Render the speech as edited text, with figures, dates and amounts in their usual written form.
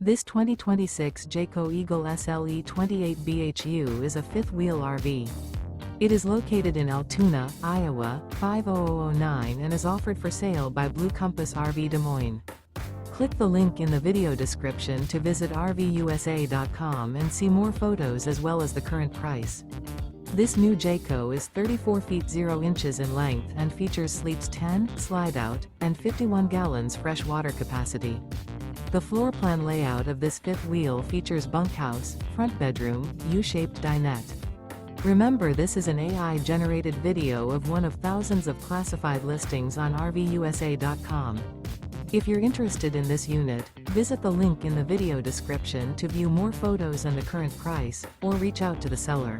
This 2026 Jayco Eagle SLE 28 BHU is a fifth-wheel RV. It is located in Altoona, Iowa, 50009 and is offered for sale by Blue Compass RV Des Moines. Click the link in the video description to visit RVUSA.com and see more photos as well as the current price. This new Jayco is 34 feet 0 inches in length and features sleeps 10, slide-out, and 51 gallons fresh water capacity. The floor plan layout of this fifth wheel features bunkhouse, front bedroom, U-shaped dinette. Remember, this is an AI-generated video of one of thousands of classified listings on RVUSA.com. If you're interested in this unit, visit the link in the video description to view more photos and the current price, or reach out to the seller.